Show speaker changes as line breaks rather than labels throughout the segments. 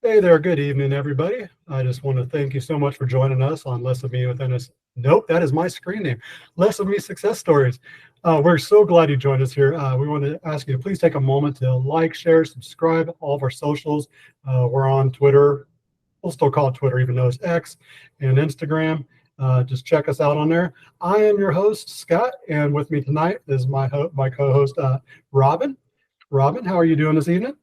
Hey there, good evening, everybody. I just want to thank you so much for joining us on Less of Me Within Us. Nope, that is my screen name, Less of Me Success Stories. We're so glad you joined us here. We want to ask you to please take a moment to like, share, subscribe, all of our socials. We're on Twitter. We'll still call it Twitter, even though it's X, and Instagram. Just check us out on there. I am your host, Scott, and with me tonight is my co-host, Robyn. Robyn, how are you doing this evening?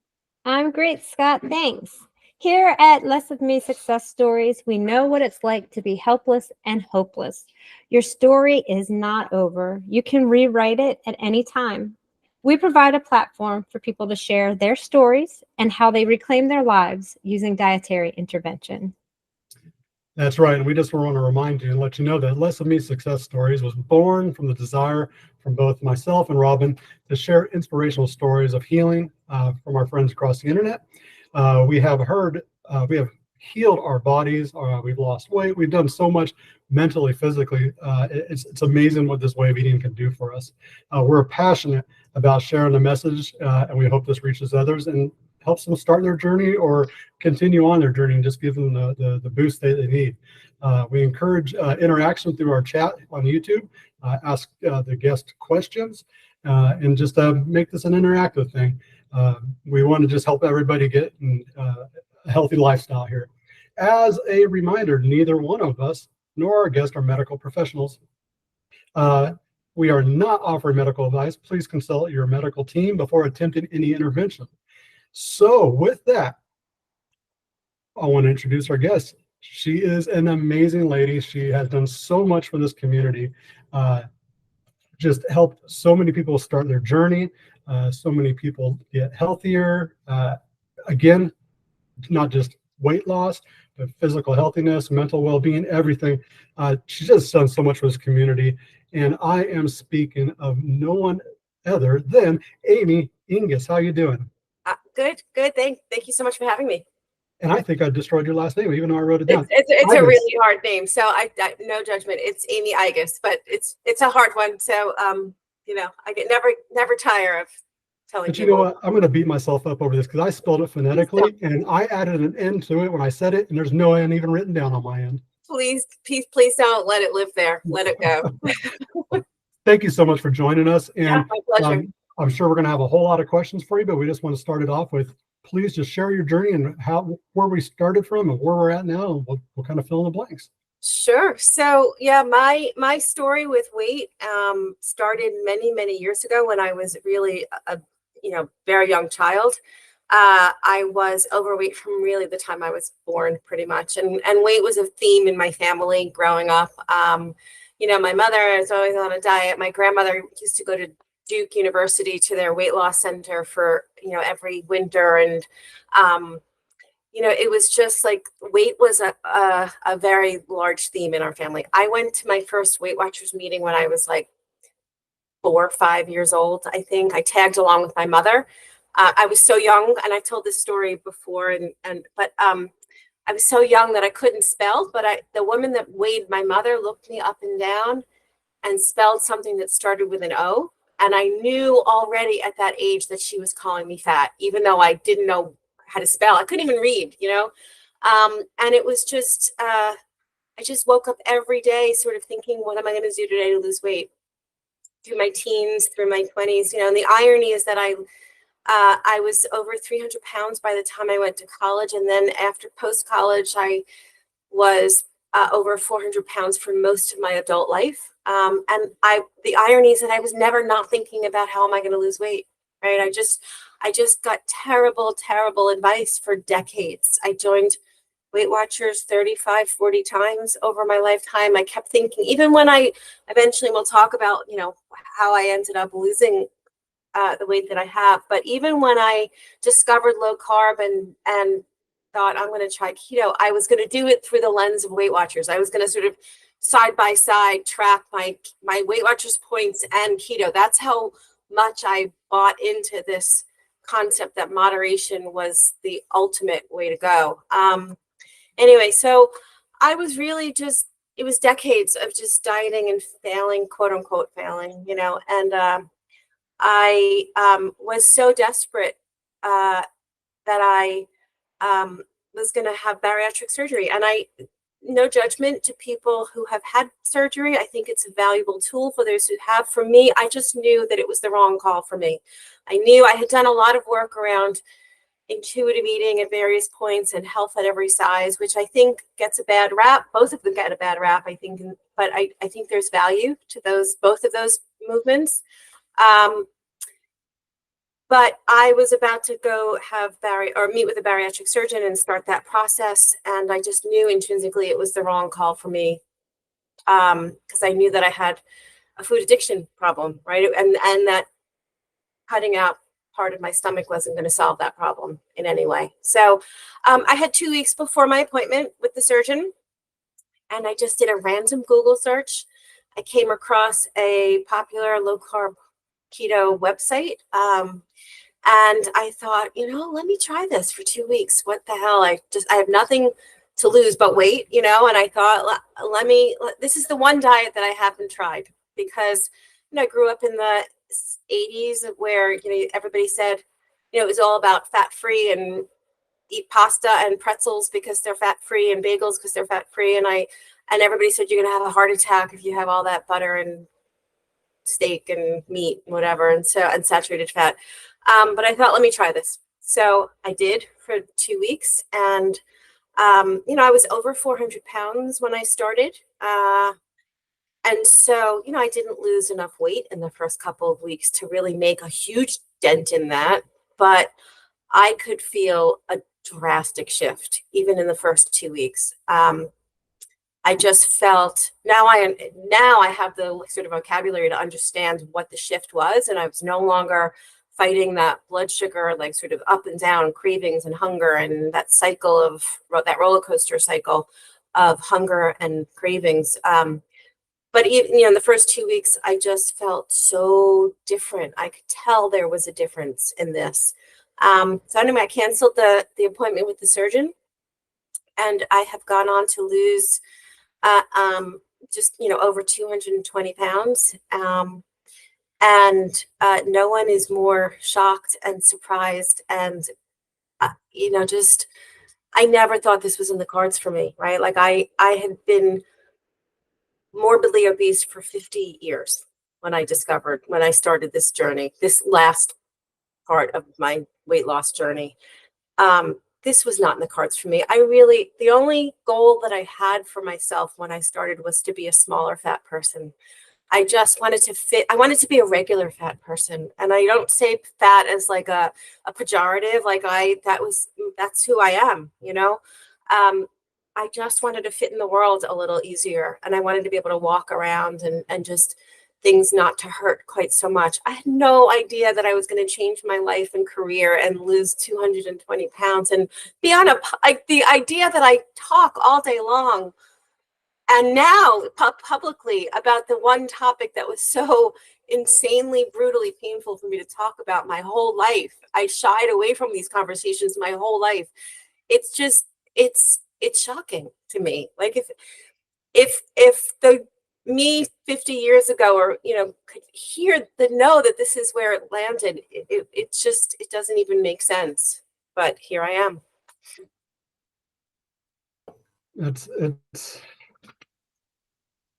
I'm great, Scott. Thanks. Here at Less of Me Success Stories, we know what it's like to be helpless and hopeless. Your story is not over. You can rewrite it at any time. We provide a platform for people to share their stories and how they reclaim their lives using dietary intervention.
That's right. And we just want to remind you and let you know that Less of Me Success Stories was born from the desire from both myself and Robyn to share inspirational stories of healing from our friends across the internet. We have healed our bodies. We've lost weight. We've done so much mentally, physically. It's amazing what this way of eating can do for us. We're passionate about sharing the message, and we hope this reaches others and helps them start their journey or continue on their journey and just give them the boost they need. We encourage interaction through our chat on YouTube, ask the guest questions, and just make this an interactive thing. We want to just help everybody get a healthy lifestyle here. As a reminder, neither one of us nor our guests are medical professionals. We are not offering medical advice. Please consult your medical team before attempting any intervention. So with that, I want to introduce our guest. She is an amazing lady. She has done so much for this community, just helped so many people start their journey, so many people get healthier. Again, not just weight loss, but physical healthiness, mental well-being, everything. She's just done so much for this community. And I am speaking of no one other than Amy Eiges. How you doing?
Good. Thank you so much for having me.
And I think I destroyed your last name, even though I wrote it down.
It's a really hard name, so I no judgment. It's Amy Eiges, but it's a hard one. So I get never tire of telling
But
people.
you know what? I'm going to beat myself up over this because I spelled it phonetically, and I added an N to it when I said it, and there's no N even written down on my end.
Please don't let it live there. Let it go.
Thank you so much for joining us. And
yeah, my pleasure.
I'm sure we're going to have a whole lot of questions for you, but we just want to start it off with, please just share your journey and where we started from and where we're at now. And we'll kind of fill in the blanks.
Sure. So yeah, my story with weight started many years ago when I was really a very young child. I was overweight from really the time I was born, pretty much, and weight was a theme in my family growing up. My mother was always on a diet. My grandmother used to go to Duke University to their weight loss center for every winter, and it was just like weight was a very large theme in our family. I went to my first Weight Watchers meeting when I was like 4 or 5 years old. I think I tagged along with my mother. I was so young, and I told this story before, but I was so young that I couldn't spell. But the woman that weighed my mother looked me up and down and spelled something that started with an O. And I knew already at that age that she was calling me fat, even though I didn't know how to spell. I couldn't even read, and it was just, I just woke up every day sort of thinking, what am I going to do today to lose weight? Through my teens, through my 20s, and the irony is that I was over 300 pounds by the time I went to college. And then after post-college, I was over 400 pounds for most of my adult life. And the irony is that I was never not thinking about how am I going to lose weight, right? I just got terrible advice for decades. I joined Weight Watchers 35, 40 times over my lifetime. I kept thinking, even when I eventually will talk about, how I ended up losing the weight that I have. But even when I discovered low carb and thought I'm going to try keto, I was going to do it through the lens of Weight Watchers. I was going to sort of side by side track my Weight Watchers points and keto. That's how much I bought into this concept that moderation was the ultimate way to go. Anyway, so I was really it was decades of just dieting and failing, quote unquote failing, and I was so desperate that I was going to have bariatric surgery. And no judgment to people who have had surgery. I think it's a valuable tool for those who have. For me, I just knew that it was the wrong call for me. I knew I had done a lot of work around intuitive eating at various points and health at every size, which I think gets a bad rap. Both of them get a bad rap, I think, but I think there's value to both of those movements. But I was about to go meet with a bariatric surgeon and start that process. And I just knew intrinsically it was the wrong call for me, because I knew that I had a food addiction problem, right? And that cutting out part of my stomach wasn't going to solve that problem in any way. So I had 2 weeks before my appointment with the surgeon, and I just did a random Google search. I came across a popular low-carb keto website. And I thought, let me try this for 2 weeks. What the hell? I have nothing to lose but weight, and I thought, this is the one diet that I haven't tried, because, I grew up in the 80s where, everybody said, it was all about fat-free, and eat pasta and pretzels because they're fat-free, and bagels because they're fat-free. And everybody said you're going to have a heart attack if you have all that butter and steak and meat and whatever, and saturated fat. But I thought, let me try this. So I did for 2 weeks, and I was over 400 pounds when I started. And so, I didn't lose enough weight in the first couple of weeks to really make a huge dent in that, but I could feel a drastic shift even in the first 2 weeks. I just felt now I have the sort of vocabulary to understand what the shift was, and I was no longer fighting that blood sugar, like sort of up and down cravings and hunger, and that cycle of that roller coaster cycle of hunger and cravings. But even, in the first 2 weeks, I just felt so different. I could tell there was a difference in this. So anyway, I canceled the appointment with the surgeon, and I have gone on to lose just, over 220 pounds. And no one is more shocked and surprised. And, just, I never thought this was in the cards for me, right? Like I had been morbidly obese for 50 years when I started this journey, this last part of my weight loss journey. This was not in the cards for me. The only goal that I had for myself when I started was to be a smaller fat person. I just wanted to fit. I wanted to be a regular fat person. And I don't say fat as like a pejorative, that's who I am, I just wanted to fit in the world a little easier. And I wanted to be able to walk around and just things not to hurt quite so much. I had no idea that I was going to change my life and career and lose 220 pounds and be on the idea that I talk all day long and now publicly about the one topic that was so insanely, brutally painful for me to talk about my whole life. I shied away from these conversations my whole life. It's just, it's shocking to me. Like if the me 50 years ago, or, could know that this is where it landed, it doesn't even make sense. But here I am.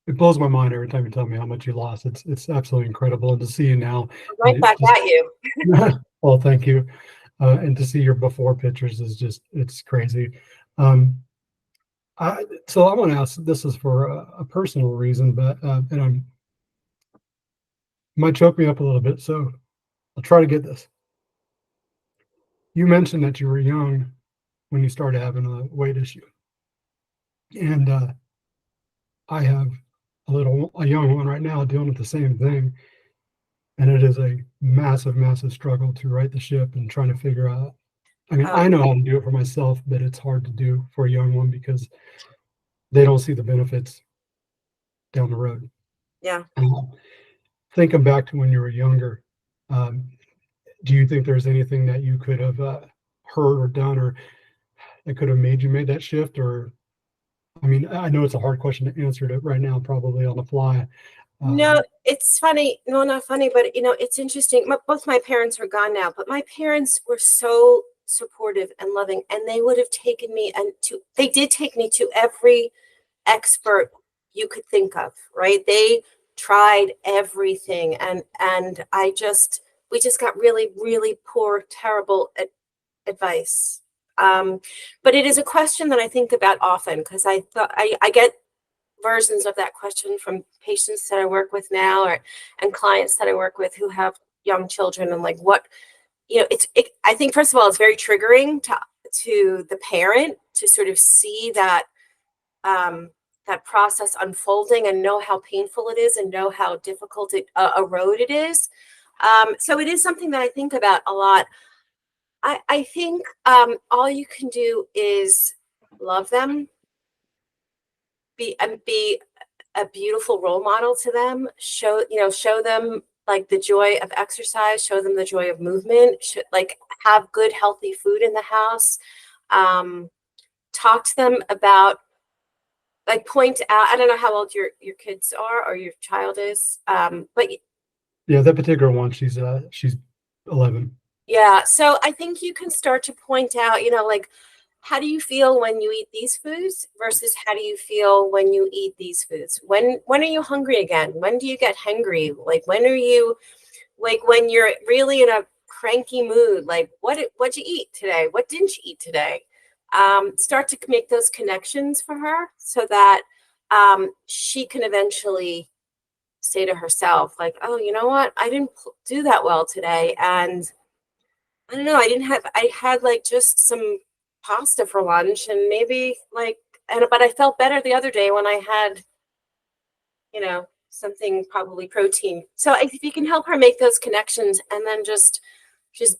It blows my mind every time you tell me how much you lost. It's absolutely incredible. And to see you now.
Right back at you.
Well, thank you. And to see your before pictures it's crazy. So I want to ask, this is for a personal reason, but and might choke me up a little bit, so I'll try to get this. You mentioned that you were young when you started having a weight issue, and I have a young one right now dealing with the same thing, and it is a massive, massive struggle to right the ship and trying to figure out. I mean, I know how to do it for myself, but it's hard to do for a young one because they don't see the benefits down the road.
Yeah.
Thinking back to when you were younger, do you think there's anything that you could have heard or done, or that could have made you make that shift? Or, I mean, I know it's a hard question to answer right now, probably on the fly.
No, it's funny. No, not funny, but it's interesting. Both my parents are gone now, but my parents were so supportive and loving, and they would have taken me they did take me to every expert you could think of, right? They tried everything, and we just got really, really poor, terrible advice. But it is a question that I think about often, because I get versions of that question from patients that I work with now, and clients that I work with who have young children, and like, what, I think, first of all, it's very triggering to the parent to sort of see that that process unfolding and know how painful it is and know how difficult a road it is. So it is something that I think about a lot. I think all you can do is love them, be a beautiful role model to them, show them like the joy of exercise, show them the joy of movement, like have good, healthy food in the house. Talk to them about, like, point out, I don't know how old your kids are or your child is, but
Yeah, that particular one, she's 11.
yeah. So I think you can start to point out, like, how do you feel when you eat these foods versus how do you feel when you eat these foods? When are you hungry again? When do you get hangry? Like, when are you, like, when you're really in a cranky mood, like, what'd you eat today? What didn't you eat today? Start to make those connections for her so that she can eventually say to herself, like, oh, you know what? I didn't do that well today. And I don't know, I had like just some pasta for lunch, and maybe like, but I felt better the other day when I had, something, probably protein. So if you can help her make those connections, and then just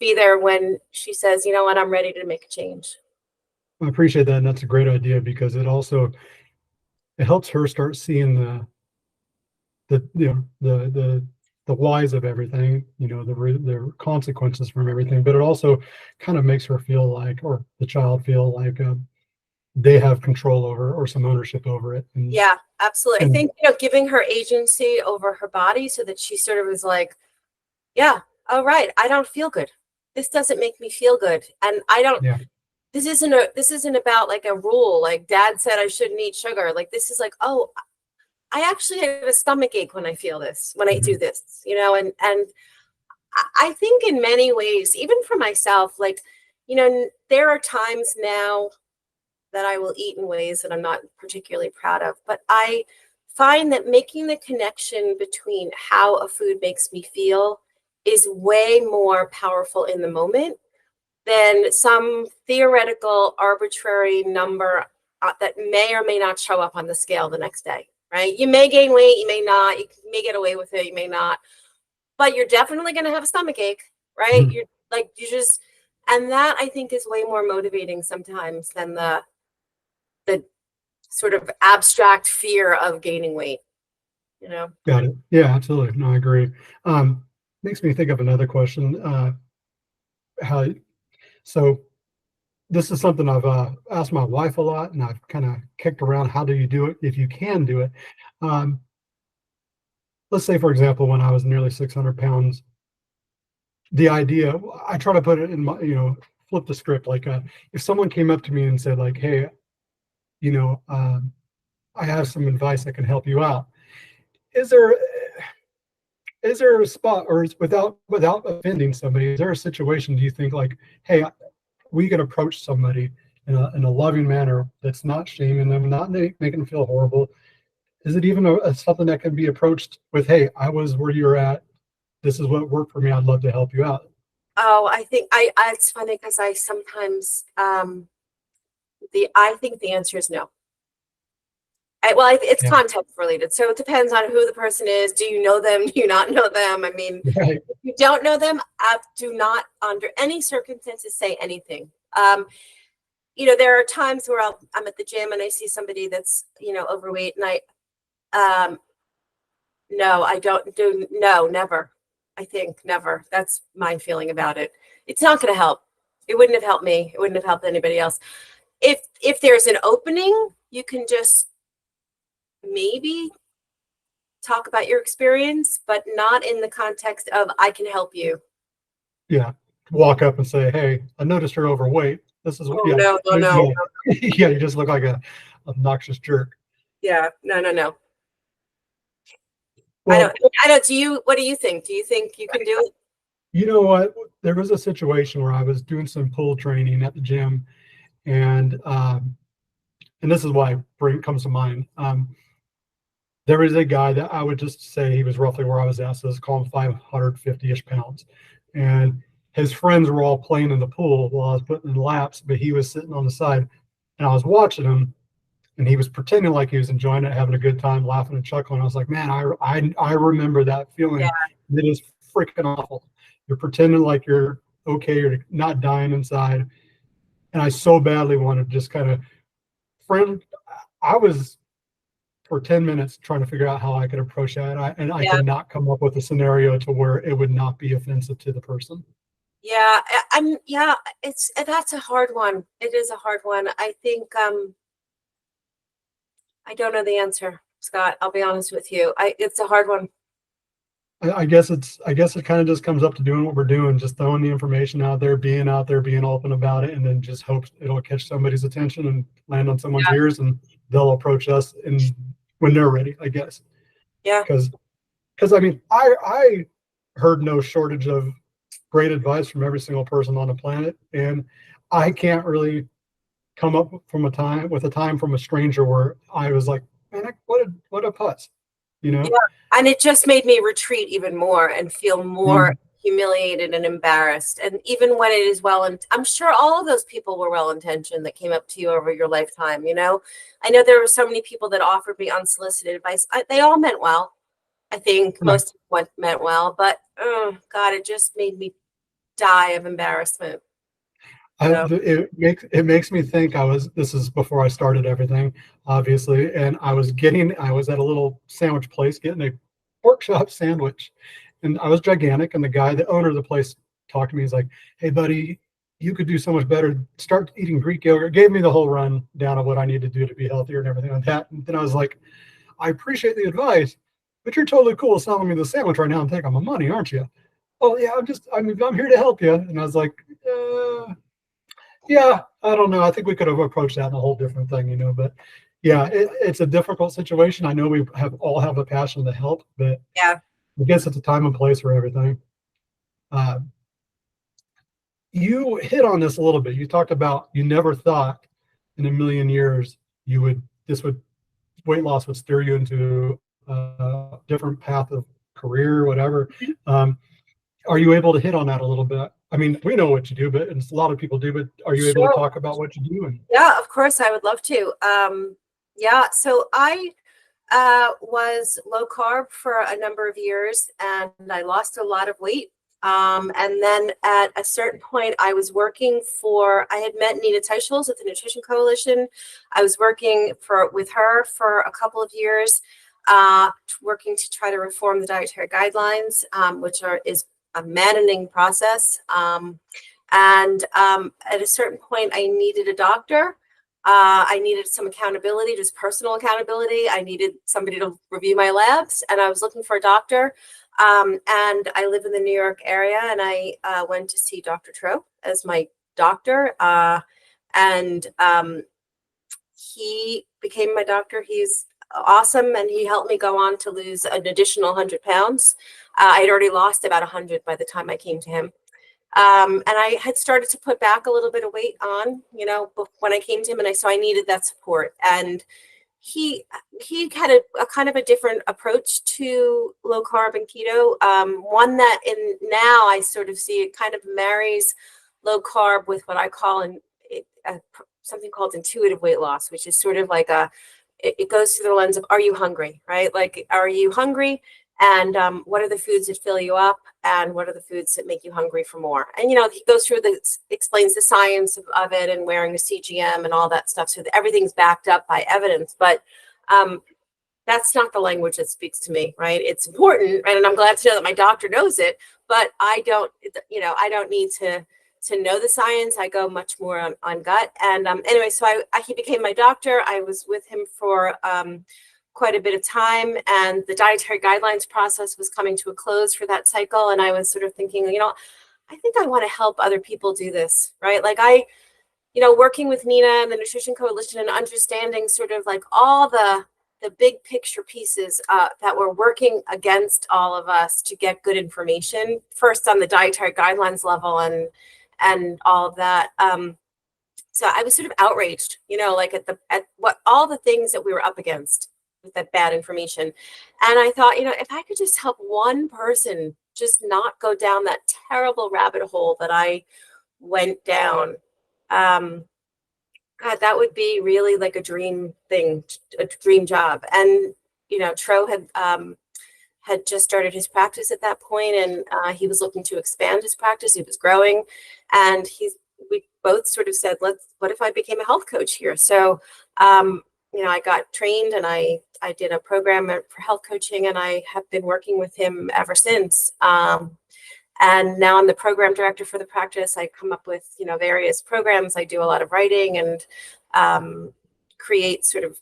be there when she says, you know what, I'm ready to make a change.
I appreciate that, and that's a great idea, because it helps her start seeing the whys of everything, the consequences from everything. But it also kind of makes her feel like, or the child feel like, they have control over, or some ownership over it.
Yeah, absolutely. I think, giving her agency over her body, so that she sort of is like, yeah, all right, I don't feel good. This doesn't make me feel good. And I don't,
Yeah.
this isn't about like a rule, like dad said I shouldn't eat sugar. Like, this is like, oh, I actually have a stomach ache when I feel this, when I do this, and I think in many ways, even for myself, like, there are times now that I will eat in ways that I'm not particularly proud of, but I find that making the connection between how a food makes me feel is way more powerful in the moment than some theoretical arbitrary number that may or may not show up on the scale the next day, right? You may gain weight, you may not, you may get away with it, you may not, but you're definitely going to have a stomach ache, right?
Mm-hmm.
You're like, and that, I think, is way more motivating sometimes than the sort of abstract fear of gaining weight,
Got it. Yeah, absolutely. No, I agree. Makes me think of another question. So this is something I've asked my wife a lot, and I've kind of kicked around. How do you do it if you can do it? Let's say, for example, when I was nearly 600 pounds, the idea, I try to put it in my, flip the script. Like, if someone came up to me and said, like, hey, I have some advice that can help you out. Is there a spot, or without offending somebody, is there a situation, do you think, like, hey, we can approach somebody in a loving manner that's not shaming them, not making them feel horrible? Is it even something that can be approached with, hey, I was where you're at, this is what worked for me, I'd love to help you out?
Oh, I think it's funny, because I sometimes I think the answer is no. It's
Yeah.
context related, so it depends on who the person is. Do you know them? Do you not know them? I mean,
Right.
if you don't know them, do not, under any circumstances, say anything. There are times where I'm at the gym and I see somebody that's overweight, and no, I don't do, no, never. I think never. That's my feeling about it. It's not going to help. It wouldn't have helped me. It wouldn't have helped anybody else. If there's an opening, you can just maybe talk about your experience, but not in the context of, I can help you.
Yeah. walk up and say, "Hey, I noticed you're overweight. This is what,"
Oh, no, no, no.
yeah, you just look like a obnoxious jerk.
Yeah, no, no, no.
Well,
What do you think? Do you think you can do it?
you know what? There was a situation where I was doing some pull training at the gym, and this is why bring comes to mind. There was a guy that I would just say he was roughly where I was at, so let's call him 550-ish pounds. And his friends were all playing in the pool while I was putting in laps, but he was sitting on the side, and I was watching him, and he was pretending like he was enjoying it, having a good time, laughing and chuckling. I was like, man, I remember that
Yeah,
feeling. It is freaking awful. You're pretending like you're okay, you're not dying inside. And I so badly wanted to just kind of friend. I was for 10 minutes trying to figure out how I could approach that. I
yeah,
could not come up with a scenario to where it would not be offensive to the person.
yeah. Yeah. That's a hard one. It is a hard one. I think I don't know the answer, Scott. I'll be honest with you. It's a hard one.
I guess it kind of just comes up to doing what we're doing, just throwing the information out there, being open about it, and then just hope it'll catch somebody's attention and land on someone's
Yeah,
ears, and they'll approach us and when they're ready, I guess.
yeah,
Because I mean, I heard no shortage of great advice from every single person on the planet, and I can't really come up from a time from a stranger where I was like, man, what a putz, you
yeah.
know?
And it just made me retreat even more and feel more
Mm,
humiliated and embarrassed. And even when it is and I'm sure all of those people were well intentioned that came up to you over your lifetime. I know there were so many people that offered me unsolicited advice. They all meant well. I think
right.
most of what meant well, but oh God, it just made me die of embarrassment. So
It makes me think this is before I started everything, obviously, and I was at a little sandwich place getting a pork chop sandwich, and I was gigantic, and the owner of the place talked to me. He's like, "Hey buddy, you could do so much better. Start eating Greek yogurt." Gave me the whole run down of what I need to do to be healthier and everything like that. And then I was like, "I appreciate the advice, but you're totally cool selling me the sandwich right now and taking my money, aren't you?" "Oh yeah, I'm here to help you." And I was like, yeah, I don't know. I think we could have approached that in a whole different thing, but yeah, it's a difficult situation. I know we all have a passion to help, but
yeah,
I guess it's a time and place for everything. Uh, you hit on this a little bit. You talked about you never thought in a million years this would weight loss would steer you into a different path of career, whatever. Um, are you able to hit on that a little bit? I mean, we know what you do, but and a lot of people do, but are you able to
sure.
talk about what you do? And
Yeah, of course, I would love to. Yeah, so I was low carb for a number of years and I lost a lot of weight. And then at a certain point, I had met Nina Teicholz at the Nutrition Coalition. I was working with her for a couple of years, working to try to reform the dietary guidelines, which is a maddening process. And at a certain point, I needed a doctor. I needed some accountability, just personal accountability. I needed somebody to review my labs, and I was looking for a doctor. And I live in the New York area, and I went to see Dr. Tro as my doctor. And he became my doctor. He's awesome, and he helped me go on to lose an additional 100 pounds. I had already lost about 100 by the time I came to him. And I had started to put back a little bit of weight on, when I came to him, and so I needed that support. And he had a kind of a different approach to low carb and keto. One that now I sort of see it kind of marries low carb with what I call something called intuitive weight loss, which is sort of like it goes through the lens of, are you hungry, right? Like, are you hungry? And what are the foods that fill you up, and what are the foods that make you hungry for more? And he goes through explains the science of it, and wearing a CGM and all that stuff, so that everything's backed up by evidence. But that's not the language that speaks to me, right? It's important, right? And I'm glad to know that my doctor knows it, but I don't need to know the science. I go much more on gut. And anyway, so he became my doctor. I was with him for quite a bit of time, and the dietary guidelines process was coming to a close for that cycle. And I was sort of thinking, I think I want to help other people do this, right? Like working with Nina and the Nutrition Coalition and understanding sort of like all the big picture pieces that were working against all of us to get good information, first on the dietary guidelines level and all of that. So I was sort of outraged, like at what all the things that we were up against with that bad information. And I thought, if I could just help one person just not go down that terrible rabbit hole that I went down, God, that would be really like a dream thing, a dream job. And, Tro had just started his practice at that point, and he was looking to expand his practice. He was growing, and we both sort of said, what if I became a health coach here? So, I got trained, and I did a program for health coaching, and I have been working with him ever since. And now I'm the program director for the practice. I come up with, various programs. I do a lot of writing and create sort of,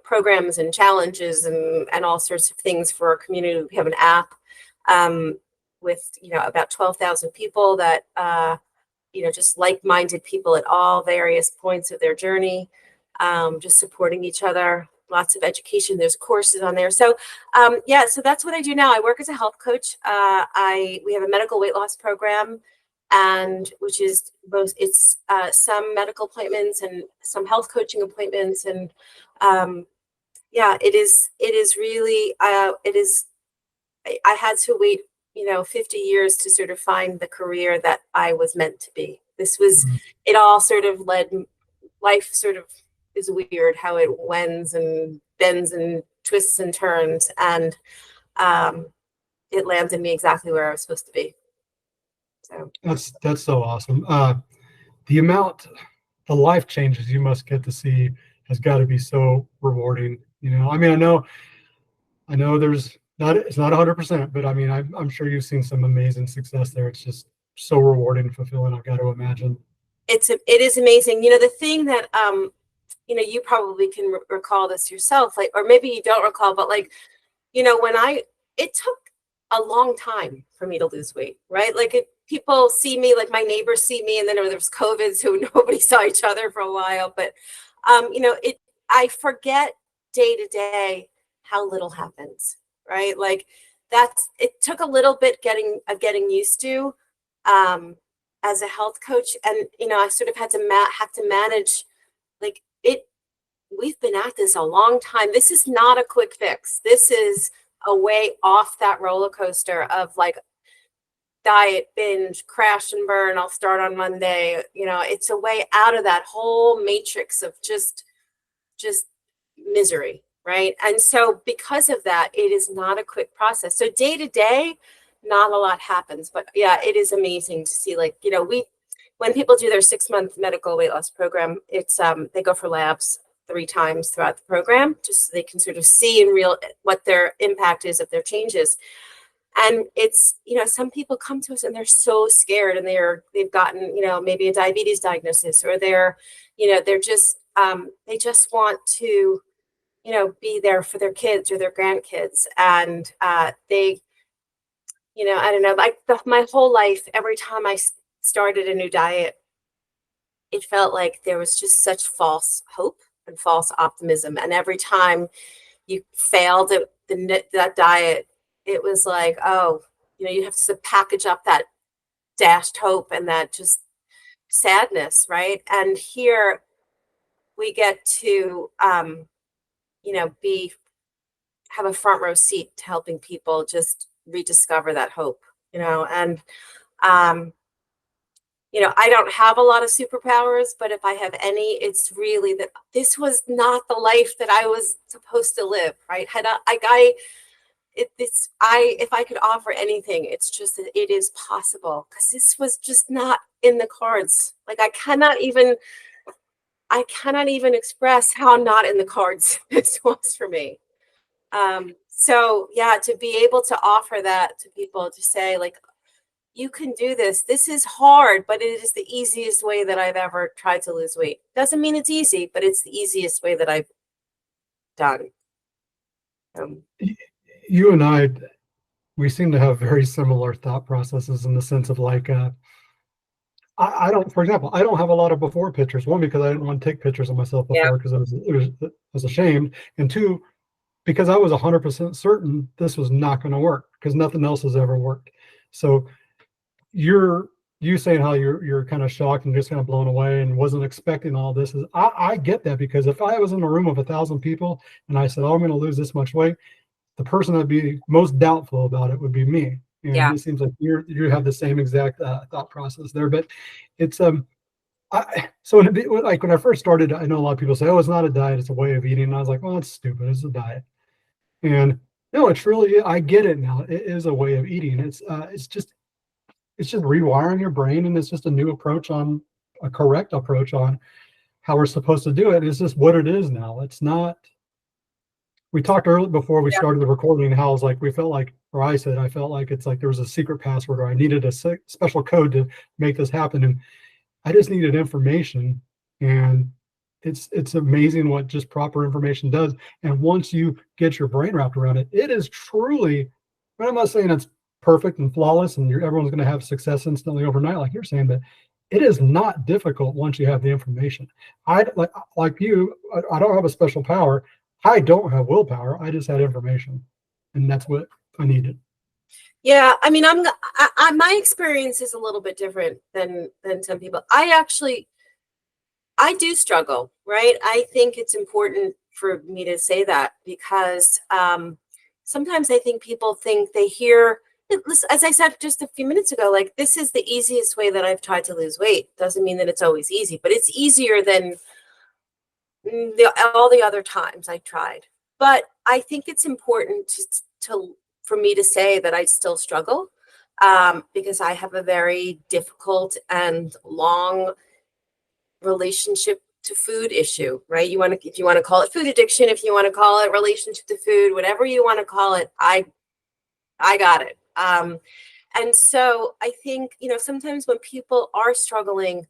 programs and challenges and all sorts of things for our community. We have an app with, about 12,000 people that, just like-minded people at all various points of their journey, just supporting each other. Lots of education. There's courses on there. So, so that's what I do now. I work as a health coach. We have a medical weight loss program, and which is both, it's some medical appointments and some health coaching appointments. And it is really, I had to wait, 50 years to sort of find the career that I was meant to be. This was, it all sort of life sort of is weird how it wends and bends and twists and turns, and it landed me exactly where I was supposed to be. So
that's so awesome. The life changes you must get to see has got to be so rewarding. I mean, I know it's not 100%, but I mean, I'm sure you've seen some amazing success there. It's just so rewarding and fulfilling, I've got to imagine. It
is amazing. The thing that you probably can recall this yourself, like, or maybe you don't recall, but like, it took a long time for me to lose weight, right? Like people see me, like my neighbors see me, and then there was COVID, so nobody saw each other for a while. But, I forget day to day how little happens, right? Like it took a little bit getting used to, as a health coach. And, I sort of had to manage, like we've been at this a long time. This is not a quick fix. This is a way off that roller coaster of like diet, binge, crash and burn. I'll start on Monday. It's a way out of that whole matrix of just misery, right? And so because of that, it is not a quick process. So day to day, not a lot happens, but yeah, it is amazing to see, like, when people do their 6-month medical weight loss program, it's they go for labs 3 times throughout the program, just so they can sort of see in real what their impact is of their changes. And it's, some people come to us and they're so scared, and they've gotten, maybe a diabetes diagnosis, or they're just, they just want to, be there for their kids or their grandkids. And they, I don't know, like my whole life, every time I started a new diet, it felt like there was just such false hope and false optimism. And every time you failed at that diet, it was like, oh, you have to package up that dashed hope and that just sadness, right? And here we get to, have a front row seat to helping people just rediscover that hope, and, I don't have a lot of superpowers, but if I have any, it's really that this was not the life that I was supposed to live, right? If I could offer anything, it's just that it is possible, because this was just not in the cards. Like I cannot even express how not in the cards this was for me. So yeah, to be able to offer that to people, to say like, you can do this. This is hard, but it is the easiest way that I've ever tried to lose weight. Doesn't mean it's easy, but it's the easiest way that I've done.
You and I we seem to have very similar thought processes in the sense of like, I don't, for example, I don't have a lot of before pictures. One, because I didn't want to take pictures of myself
Yeah.
before because I was ashamed. And two, because I was 100% certain this was not going to work because nothing else has ever worked. So you saying how you're kind of shocked and just kind of blown away and wasn't expecting all this is I get that, because if I was in a room of 1,000 people and I said, oh, I'm going to lose this much weight, the person that'd be most doubtful about it would be me. And
Yeah.
it seems like you have the same exact thought process there. But it's like when I first started, I know a lot of people say, oh, it's not a diet, it's a way of eating. And I was like, oh, it's stupid, it's a diet. And no, it's really, I get it now. It is a way of eating. It's just rewiring your brain, and it's just a new approach, on a correct approach on how we're supposed to do it. It's just what it is now. It's not. We talked earlier before we started the recording how it's like we felt like, or I said I felt like it's like there was a secret password, or I needed a special code to make this happen, and I just needed information. And it's amazing what just proper information does. And once you get your brain wrapped around it, it is truly. And I'm not saying it's perfect and flawless, and everyone's going to have success instantly overnight, like you're saying, but it is not difficult once you have the information. I like you. I don't have a special power. I don't have willpower. I just had information, and that's what I needed.
Yeah, I mean, my experience is a little bit different than some people. I do struggle, right? I think it's important for me to say that because sometimes I think people think they hear, as I said just a few minutes ago, like this is the easiest way that I've tried to lose weight. Doesn't mean that it's always easy, but it's easier than all the other times I tried. But I think it's important for me to say that I still struggle because I have a very difficult and long relationship to food issue, right? If you want to call it food addiction, if you want to call it relationship to food, whatever you want to call it, I got it. And so I think, sometimes when people are struggling,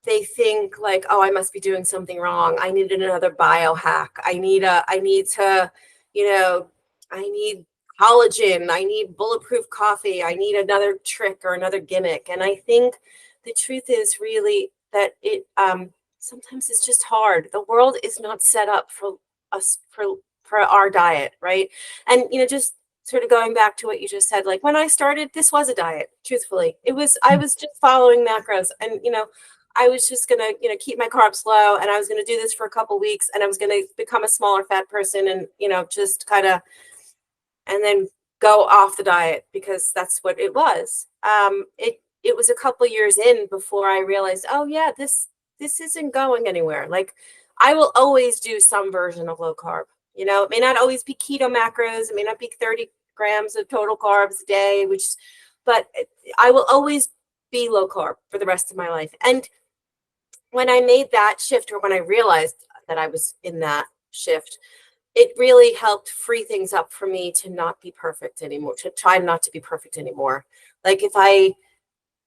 they think like, oh, I must be doing something wrong. I need another biohack. I need collagen. I need bulletproof coffee. I need another trick or another gimmick. And I think the truth is really that it sometimes it's just hard. The world is not set up for us for our diet, right? And just sort of going back to what you just said, like when I started, this was a diet. Truthfully, I was just following macros, and I was just gonna keep my carbs low, and I was gonna do this for a couple weeks, and I was gonna become a smaller fat person, and just kind of, and then go off the diet because that's what it was. It was a couple years in before I realized, oh yeah, this isn't going anywhere. Like I will always do some version of low carb. It may not always be keto macros. It may not be 30 grams of total carbs a day, but I will always be low carb for the rest of my life. And when I made that shift, or when I realized that I was in that shift, it really helped free things up for me to not be perfect anymore, to try not to be perfect anymore. Like if I,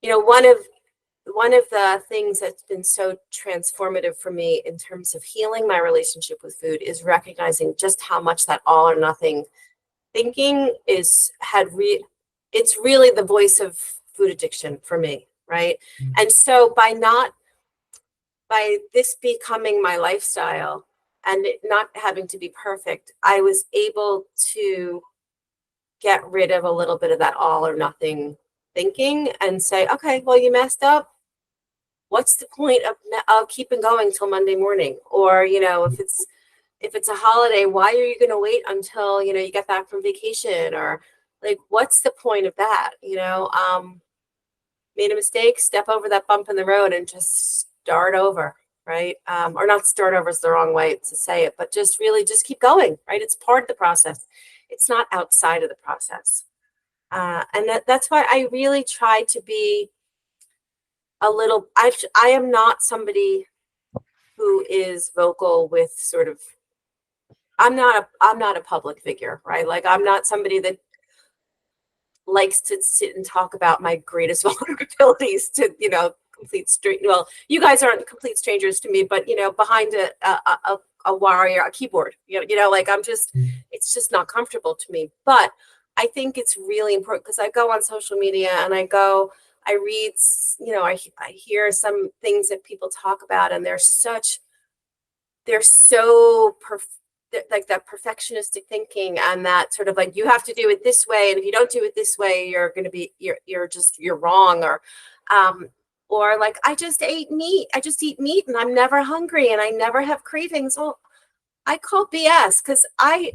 one of the things that's been so transformative for me in terms of healing my relationship with food is recognizing just how much that all or nothing thinking it's really the voice of food addiction for me, right? Mm-hmm. And so by this becoming my lifestyle and it not having to be perfect, I was able to get rid of a little bit of that all or nothing thinking and say, okay, well, you messed up. What's the point of keeping going till Monday morning? Or, if it's a holiday, why are you going to wait until, you get back from vacation? Or like, what's the point of that? Made a mistake, step over that bump in the road and just start over, right? Or not start over is the wrong way to say it, but just really just keep going, right? It's part of the process. It's not outside of the process. And that's why I really try to be I am not somebody who is vocal with sort of, I'm not a public figure, right? Like I'm not somebody that likes to sit and talk about my greatest vulnerabilities to, well, you guys aren't complete strangers to me, but, behind a warrior, a keyboard, like I'm just, it's just not comfortable to me. But I think it's really important because I go on social media and I read, I hear some things that people talk about, and they're so like that perfectionistic thinking, and that sort of like, you have to do it this way, and if you don't do it this way, you're going to be, you're wrong, or like, I just eat meat and I'm never hungry and I never have cravings. Well, I call BS, because I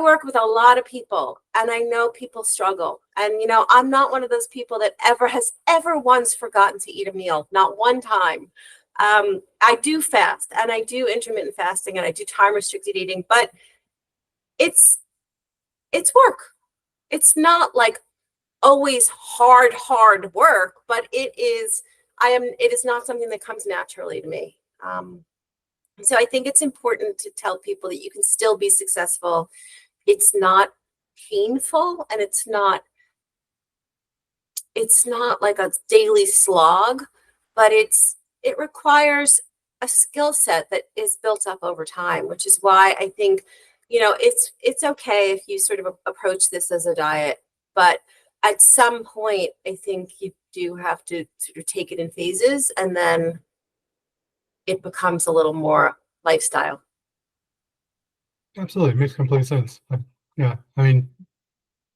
work with a lot of people, and I know people struggle. And, I'm not one of those people that has ever once forgotten to eat a meal, not one time. I do fast, and I do intermittent fasting, and I do time restricted eating, but it's work. It's not like always hard work, but it is not something that comes naturally to me. So I think it's important to tell people that you can still be successful. It's not painful, and it's not like a daily slog, but it requires a skill set that is built up over time, which is why I think, it's okay if you sort of approach this as a diet, but at some point, I think you do have to sort of take it in phases, and then it becomes a little more lifestyle.
Absolutely. Makes complete sense. Yeah. I mean,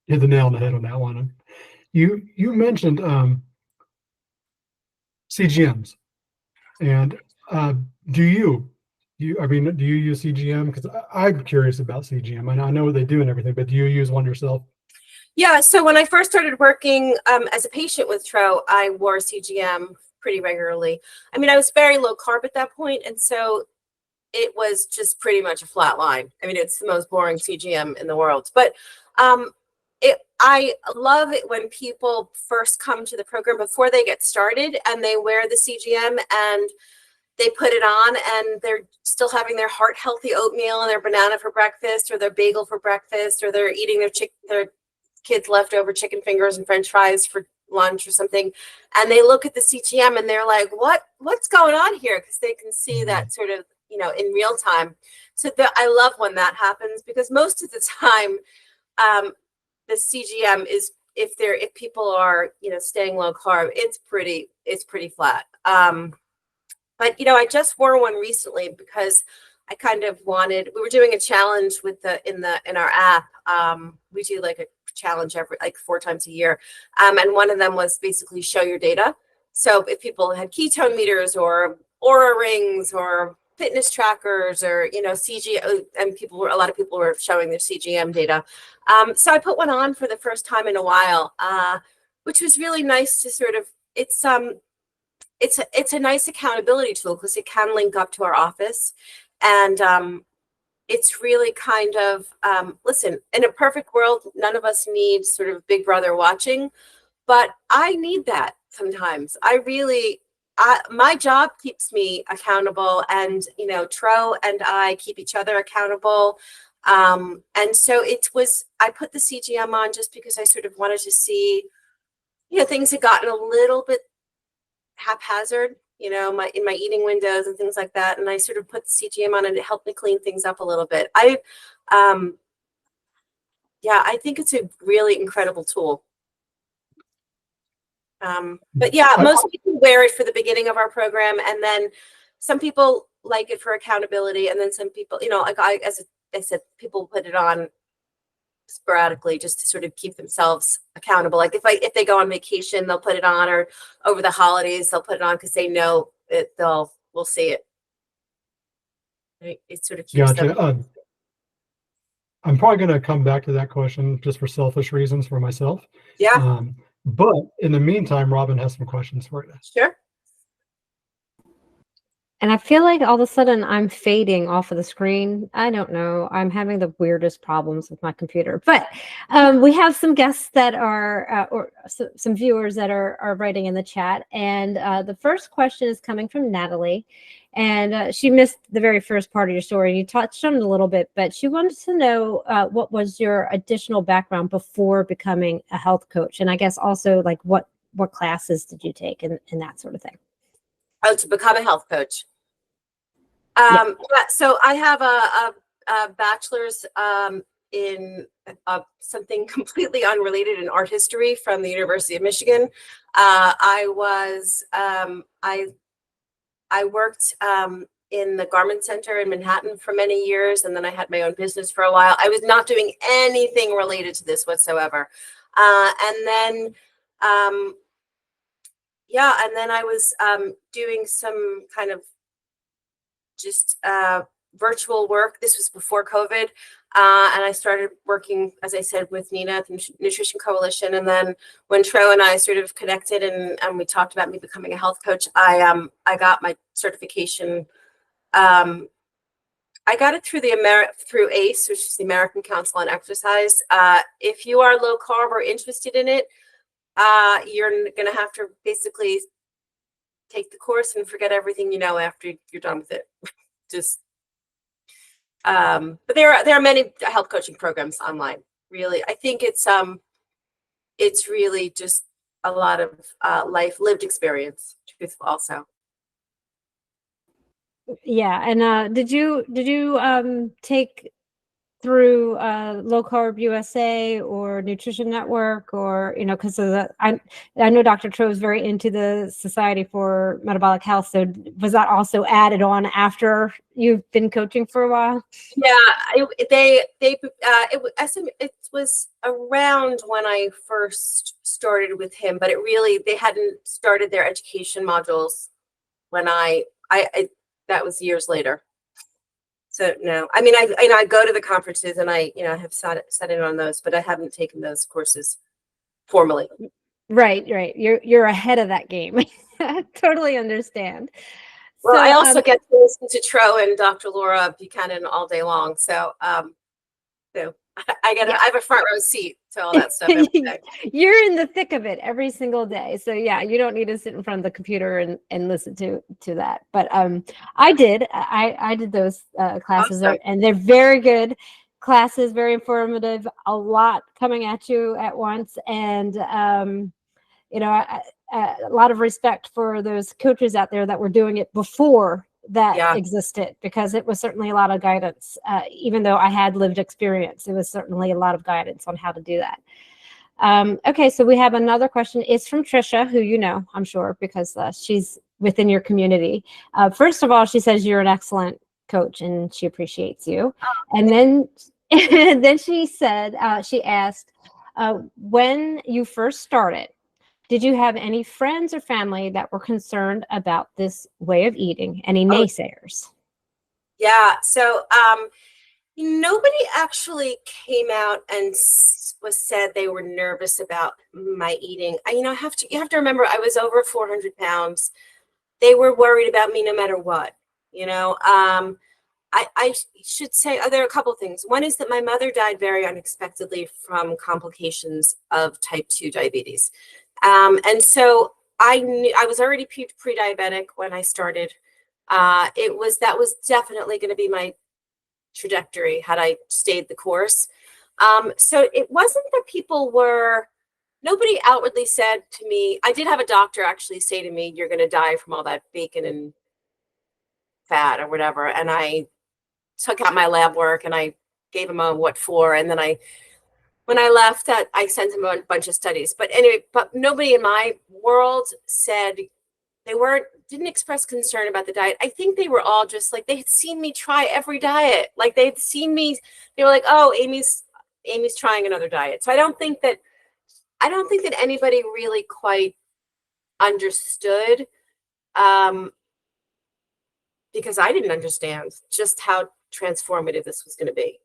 hit the nail on the head on that one. You mentioned CGMs, and do you use CGM? Because I'm curious about CGM. I know what they do and everything, but do you use one yourself?
Yeah. So when I first started working as a patient with Tro, I wore CGM pretty regularly. I mean, I was very low carb at that point, and so it was just pretty much a flat line. I mean, it's the most boring CGM in the world, but I love it when people first come to the program before they get started, and they wear the CGM and they put it on, and they're still having their heart healthy oatmeal and their banana for breakfast, or their bagel for breakfast, or they're eating their kids' leftover chicken fingers and French fries for lunch or something. And they look at the CGM and they're like, what's going on here? Because they can see that sort of, in real time. So I love when that happens, because most of the time, the CGM is, if people are, staying low carb, it's pretty flat. But, I just wore one recently because I kind of wanted, we were doing a challenge in our app. We do like a challenge every 4 times a year. And one of them was basically show your data. So if people had ketone meters or Aura rings or fitness trackers or, CGM, and a lot of people were showing their CGM data. So I put one on for the first time in a while, which was really nice to sort of, it's a nice accountability tool, because it can link up to our office. And it's really kind of, listen, in a perfect world, none of us need sort of Big Brother watching, but I need that sometimes. My job keeps me accountable, and, Tro and I keep each other accountable. And so I put the CGM on just because I sort of wanted to see, things had gotten a little bit haphazard, in my eating windows and things like that. And I sort of put the CGM on, and it helped me clean things up a little bit. I think it's a really incredible tool. But yeah, most people wear it for the beginning of our program, and then some people like it for accountability, and then some people, as I said, people put it on sporadically just to sort of keep themselves accountable. Like if they go on vacation, they'll put it on, or over the holidays they'll put it on because they know we'll see it. It sort of keeps them.
I'm probably going to come back to that question just for selfish reasons for myself.
Yeah.
But in the meantime, Robyn has some questions for you.
Sure.
And I feel like all of a sudden I'm fading off of the screen. I don't know. I'm having the weirdest problems with my computer. But we have some guests that are, or some viewers that are writing in the chat. And the first question is coming from Natalie. And she missed the very first part of your story. You touched on it a little bit, but she wanted to know what was your additional background before becoming a health coach? And I guess also like what classes did you take and that sort of thing?
Oh, to become a health coach.
Yeah.
So I have a bachelor's in something completely unrelated in art history from the University of Michigan. I worked in the garment center in Manhattan for many years, and then I had my own business for a while. I was not doing anything related to this whatsoever. And then I was doing some kind of just virtual work. This was before COVID. And I started working, as I said, with Nina at the Nutrition Coalition. And then when Tro and I sort of connected and we talked about me becoming a health coach, I got my certification. I got it through through ACE, which is the American Council on Exercise. If you are low carb or interested in it, you're going to have to basically take the course and forget everything you know after you're done with it. But there are many health coaching programs online. Really, I think it's really just a lot of lived experience. Truthful, also.
Yeah, and did you take through Low Carb USA or Nutrition Network, or because of I know Dr. Tro is very into the Society for Metabolic Health, so was that also added on after you've been coaching for a while?
Yeah, it was around when I first started with him, but they hadn't started their education modules when I that was years later. So no, I mean, I go to the conferences and I have sat in on those, but I haven't taken those courses formally.
Right. You're ahead of that game. I totally understand.
Well,
so,
I also get to listen to Tro and Dr. Laura Buchanan all day long. So, I have a front row seat to all that stuff every day.
You're in the thick of it every single day. So yeah, you don't need to sit in front of the computer and listen to that. But I did those classes,
Awesome.
and they're very good classes, very informative, a lot coming at you at once. And a lot of respect for those coaches out there that were doing it before that existed, because it was certainly a lot of guidance. Even though I had lived experience, it was certainly a lot of guidance on how to do that. Okay, so we have another question. It's from Trisha, who I'm sure, because she's within your community. First of all, she says you're an excellent coach and she appreciates you. And then she said, she asked, when you first started, did you have any friends or family that were concerned about this way of eating? Any naysayers?
Yeah. So nobody actually came out and said they were nervous about my eating. You have to remember, I was over 400 pounds. They were worried about me no matter what. I should say there are a couple of things. One is that my mother died very unexpectedly from complications of type 2 diabetes. And so I knew I was already pre-diabetic when I started. That was definitely going to be my trajectory had I stayed the course. So it wasn't that nobody outwardly said to me. I did have a doctor actually say to me, "You're going to die from all that bacon and fat or whatever." And I took out my lab work and I gave him a what for, and then when I left, I sent him a bunch of studies. But anyway, nobody in my world said didn't express concern about the diet. I think they were all just like, they had seen me try every diet. Like they'd seen me, they were like, "Oh, Amy's trying another diet." So I don't think that anybody really quite understood, because I didn't understand just how transformative this was going to be.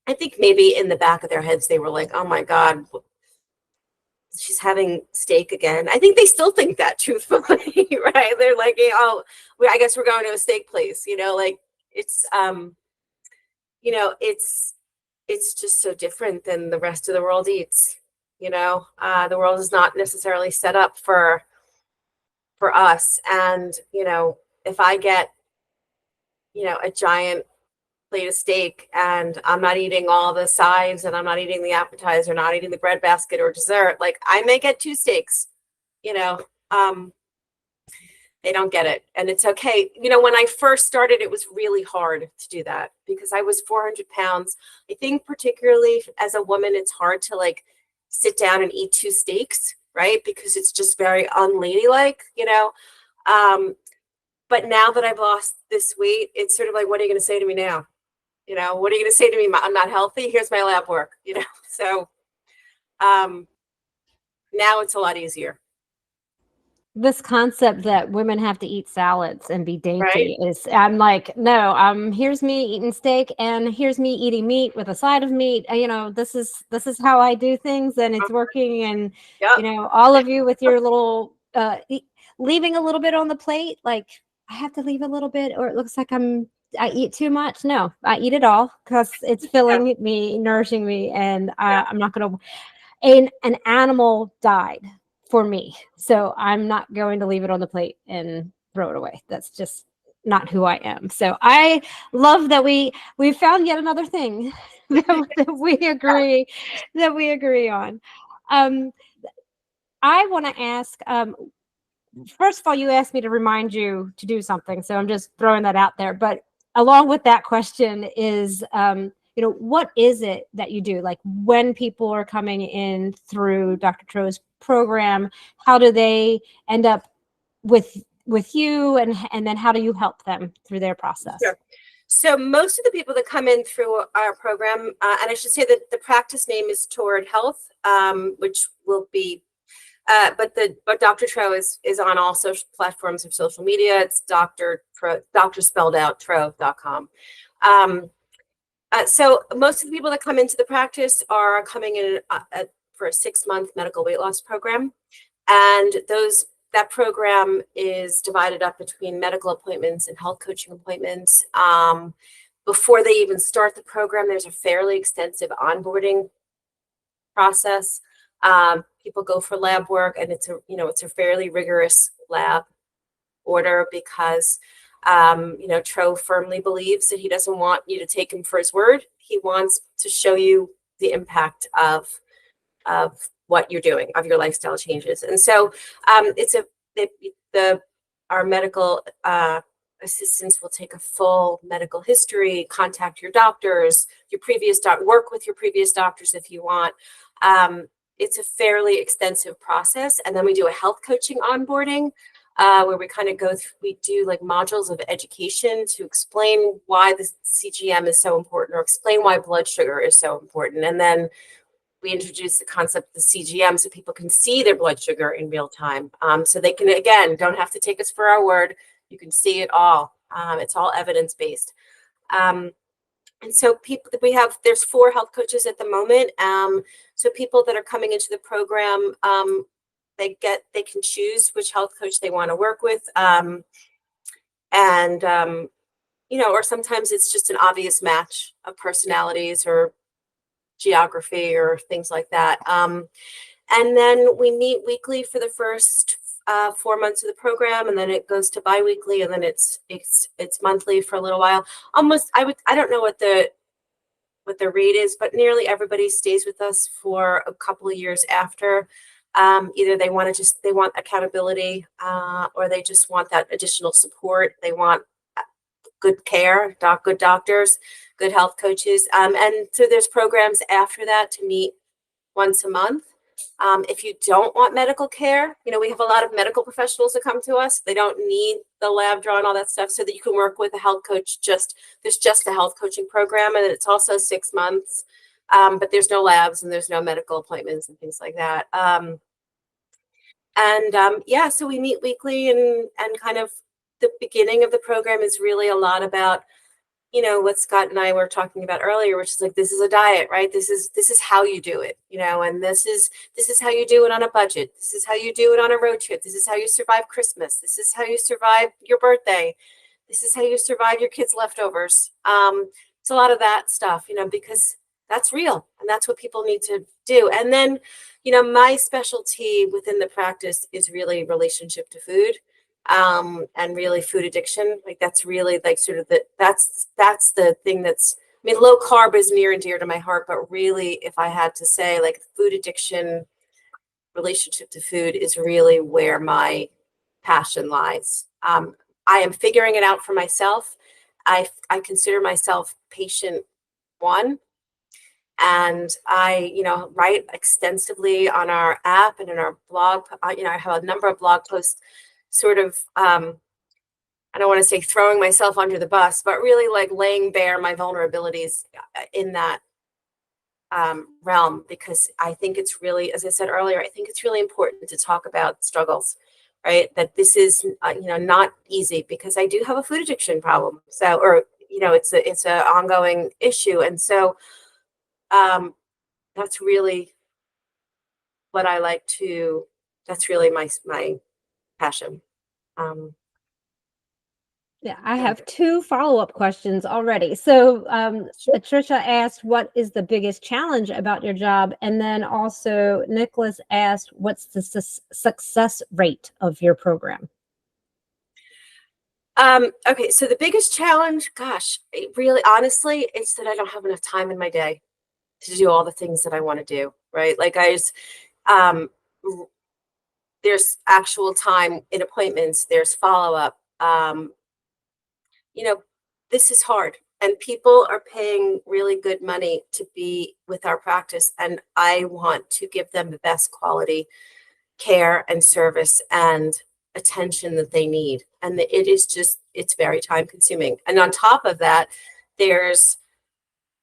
I think maybe in the back of their heads, they were like, "Oh my God, she's having steak again." I think they still think that, truthfully, right? They're like, "Oh, I guess we're going to a steak place." Like it's just so different than the rest of the world eats. The world is not necessarily set up for us. And, if I get, a giant plate of steak and I'm not eating all the sides and I'm not eating the appetizer, not eating the bread basket or dessert, like I may get two steaks, They don't get it. And it's okay. You know, when I first started, it was really hard to do that because I was 400 pounds. I think particularly as a woman, it's hard to like sit down and eat 2 steaks, right? Because it's just very unladylike, you know? But now that I've lost this weight, it's sort of like, what are you going to say to me now? You know, what are you going to say to me? I'm not healthy. Here's my lab work, you know? So now it's a lot easier.
This concept that women have to eat salads and be dainty
Right.
is, I'm like, no, here's me eating steak and here's me eating meat with a side of meat. You know, this is how I do things, and it's working. And
Yep.
you know, all of you with your little leaving a little bit on the plate, like I have to leave a little bit, or it looks like I eat too much. No, I eat it all because it's filling me, nourishing me, and I'm not going to. An animal died for me, so I'm not going to leave it on the plate and throw it away. That's just not who I am. So I love that we found yet another thing that we agree on. I want to ask, first of all, you asked me to remind you to do something, so I'm just throwing that out there. But along with that question is, you know, what is it that you do? Like when people are coming in through Dr. Tro's program, how do they end up with you, and then how do you help them through their process?
Sure. So most of the people that come in through our program, and I should say that the practice name is Toward Health, which will be, but Dr. Tro is on all social platforms of social media. It's Dr. spelled out Tro.com. So most of the people that come into the practice are coming in for a 6-month medical weight loss program. And that program is divided up between medical appointments and health coaching appointments. Before they even start the program, there's a fairly extensive onboarding process. People go for lab work, and it's a fairly rigorous lab order because Tro firmly believes that he doesn't want you to take him for his word. He wants to show you the impact of what you're doing, of your lifestyle changes. And so our medical assistants will take a full medical history, contact your doctors, work with your previous doctors if you want. It's a fairly extensive process. And then we do a health coaching onboarding, where we kind of we do like modules of education to explain why the CGM is so important, or explain why blood sugar is so important. And then we introduce the concept of the CGM so people can see their blood sugar in real time. So they can, again, don't have to take us for our word. You can see it all. It's all evidence-based. And so there's 4 health coaches at the moment. So people that are coming into the program, they can choose which health coach they want to work with. Or sometimes it's just an obvious match of personalities or geography or things like that. And then we meet weekly for the first 4 months of the program, and then it goes to biweekly, and then it's monthly for a little while. I don't know what the rate is, but nearly everybody stays with us for a couple of years after. Either they want accountability, or they just want that additional support. They want good care, good doctors, good health coaches. And so there's programs after that to meet once a month. If you don't want medical care, we have a lot of medical professionals that come to us. They don't need the lab draw and all that stuff, so that you can work with a health coach. There's just a health coaching program, and it's also 6 months. But there's no labs and there's no medical appointments and things like that. So we meet weekly, and kind of the beginning of the program is really a lot about, what Scott and I were talking about earlier, which is like, this is a diet, right? This is how you do it, and this is how you do it on a budget. This is how you do it on a road trip. This is how you survive Christmas. This is how you survive your birthday. This is how you survive your kids' leftovers. It's a lot of that stuff, because that's real, and that's what people need to do. And then, my specialty within the practice is really relationship to food. And really food addiction. Like that's really like sort of that's the thing low carb is near and dear to my heart, but really if I had to say, like, food addiction, relationship to food is really where my passion lies. I am figuring it out for myself. I consider myself patient one, and I, write extensively on our app and in our blog. I have a number of blog posts, sort of, I don't want to say throwing myself under the bus, but really like laying bare my vulnerabilities in that realm, because I think it's really, as I said earlier, I think it's really important to talk about struggles, right? That this is, not easy, because I do have a food addiction problem. So, or, it's a ongoing issue. And so that's really what I like to, that's really my passion.
Yeah, I have two follow-up questions already. So
Sure.
Patricia asked, what is the biggest challenge about your job? And then also Nicholas asked, what's the success rate of your program?
Okay, so the biggest challenge, gosh, really, honestly, it's that I don't have enough time in my day to do all the things that I want to do, right? Like um, there's actual time in appointments, there's follow-up. This is hard, and people are paying really good money to be with our practice, and I want to give them the best quality care and service and attention that they need. And it is just, it's very time consuming. And on top of that, there's,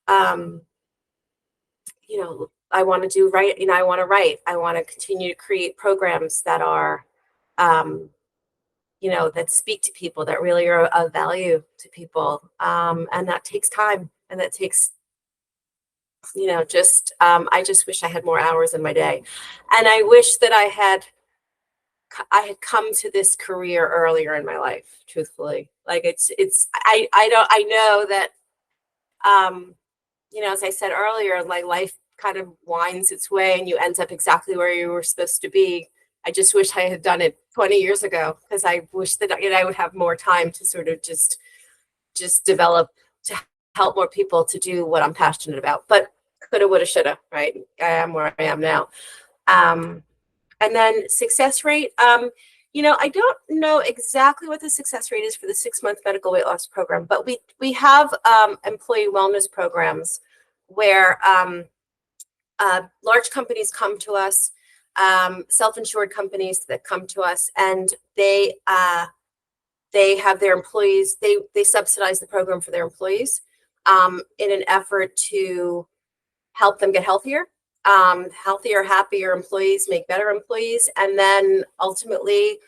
I want to do right. I want to write. I want to continue to create programs that are, that speak to people, that really are of value to people. And that takes time, and that takes, I just wish I had more hours in my day. And I wish that I had come to this career earlier in my life, truthfully. Like I know that, as I said earlier, like life kind of winds its way and you end up exactly where you were supposed to be. I just wish I had done it 20 years ago, because I wish that I would have more time to sort of just develop, to help more people to do what I'm passionate about. But coulda, woulda, shoulda, right? I am where I am now. And then success rate, I don't know exactly what the success rate is for the 6-month medical weight loss program, but we have employee wellness programs where large companies come to us, self-insured companies that come to us, and they have their employees, they subsidize the program for their employees in an effort to help them get healthier. Healthier, happier employees make better employees. And then ultimately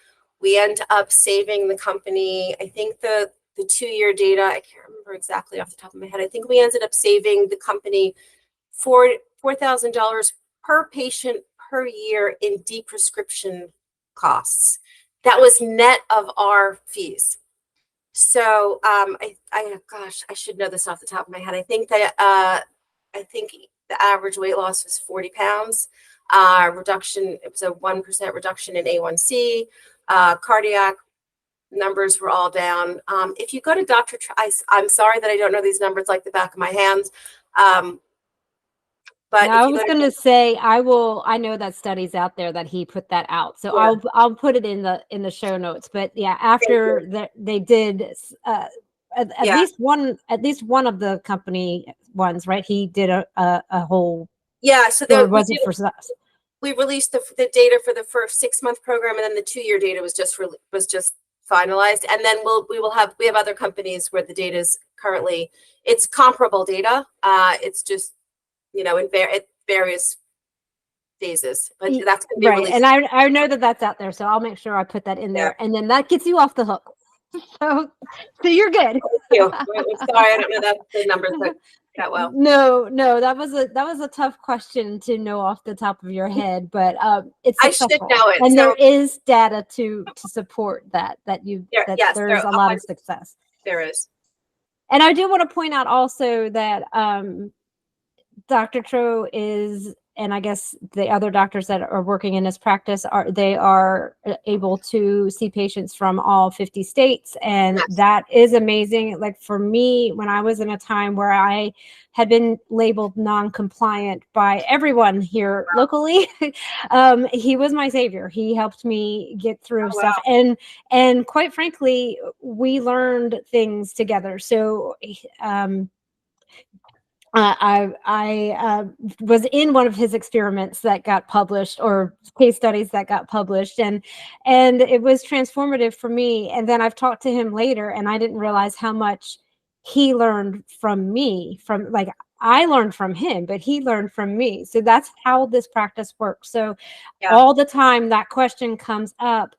we end up saving the company. I think the 2-year data, I can't remember exactly off the top of my head. I think we ended up saving the company $4,000 per patient per year in deprescription costs. That was net of our fees. So gosh, I should know this off the top of my head. I think that the average weight loss was 40 pounds. Reduction, it was a 1% reduction in A1C. Cardiac numbers were all down. If you go to Dr. I'm sorry that I don't know these numbers like the back of my hands. But
I was going to say, I know that study's out there that he put that out. So yeah. I'll put it in the show notes. But yeah, after that they did at least one of the company ones, right? He did a whole.
Yeah. So we released the data for the first 6-month program, and then the 2-year data was just finalized. And then we have other companies where the data is currently, it's comparable data. It's just, in various phases, but that's going to be
right.
released.
And I know that that's out there, so I'll make sure I put that in there, and then that gets you off the hook. So you're good.
Thank you. Sorry, I don't know the numbers that well.
No, that was a tough question to know off the top of your head, but it's successful.
I should know it.
And there is data to support that there's a lot of success.
There is.
And I do want to point out also that Dr. Tro is and I guess the other doctors that are working in his practice are able to see patients from all 50 states. And
Yes.
that is amazing. Like for me, when I was in a time where I had been labeled non-compliant by everyone here locally, he was my savior. He helped me get through stuff. And quite frankly, we learned things together. So, I was in one of his experiments that got published, or case studies that got published, and it was transformative for me. And then I've talked to him later, and I didn't realize how much he learned from me. From like I learned from him, but he learned from me. So that's how this practice works. So all the time that question comes up: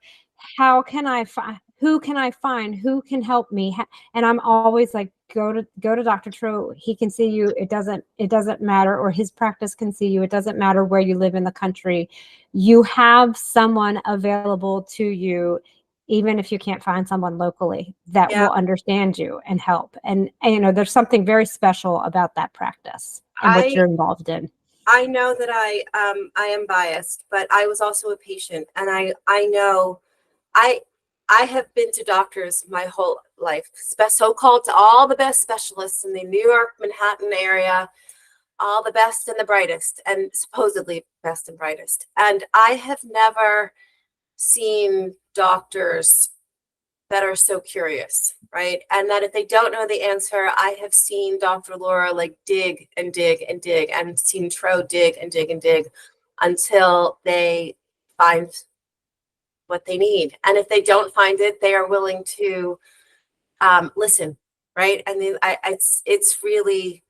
how can I find? Who can I find? Who can help me? And I'm always like, go to Dr. Tro. He can see you. It doesn't matter, or his practice can see you. It doesn't matter where you live in the country. You have someone available to you, even if you can't find someone locally that will understand you and help. And you know, there's something very special about that practice and what you're involved in.
I know that I am biased, but I was also a patient, and I know I have been to doctors my whole life, so-called to all the best specialists in the New York, Manhattan area, all the best and the brightest, and supposedly best and brightest. And I have never seen doctors that are so curious, right? And that if they don't know the answer, I have seen Dr. Laura like dig and dig and dig, and seen Tro dig and dig and dig until they find what they need. And if they don't find it, they are willing to listen, right? And then it's really,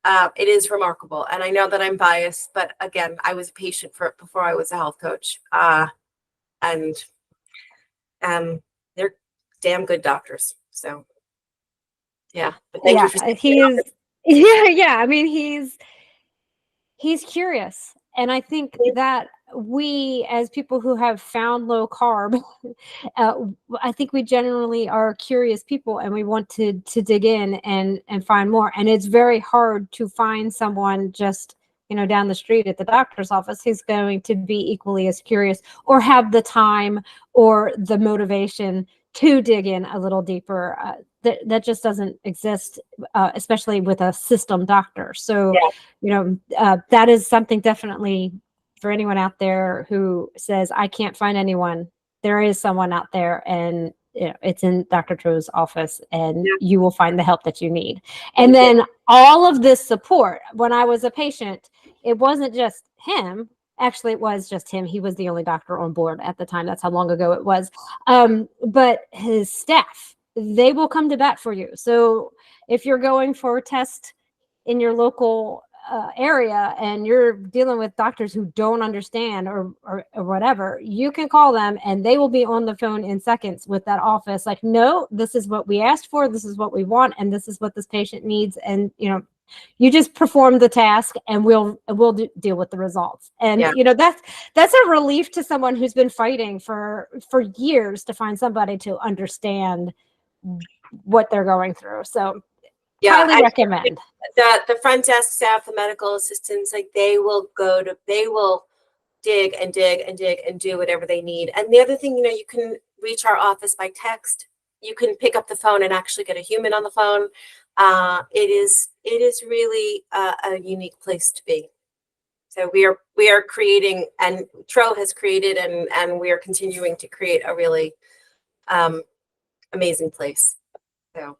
it is remarkable. And I know that I'm biased, but again, I was a patient before I was a health coach. And they're damn good doctors. So yeah, but thank you for
he is. Yeah. I mean, he's curious. And I think that we, as people who have found low carb, I think we generally are curious people, and we want to dig in and find more. And it's very hard to find someone just, you know, down the street at the doctor's office who's going to be equally as curious, or have the time or the motivation to dig in a little deeper. That just doesn't exist, especially with a system doctor. So, you know, that is something definitely for anyone out there who says, I can't find anyone. There is someone out there, and you know, it's in Dr. Tro's office, and you will find the help that you need. And then all of this support, when I was a patient, it wasn't just him. Actually, it was just him. He was the only doctor on board at the time. That's how long ago it was. But his staff, they will come to bat for you. So if you're going for a test in your local area and you're dealing with doctors who don't understand or whatever, you can call them and they will be on the phone in seconds with that office. Like, no, this is what we asked for. This is what we want. And this is what this patient needs. And, you know, you just perform the task and we'll deal with the results. And, you know, that's a relief to someone who's been fighting for years to find somebody to understand what they're going through. So highly recommend.
The front desk staff, the medical assistants, like they will dig and dig and dig and do whatever they need. And the other thing, you know, you can reach our office by text. You can pick up the phone and actually get a human on the phone. It is really a unique place to be. So we are creating, and Tro has created, and we are continuing to create a really amazing place. So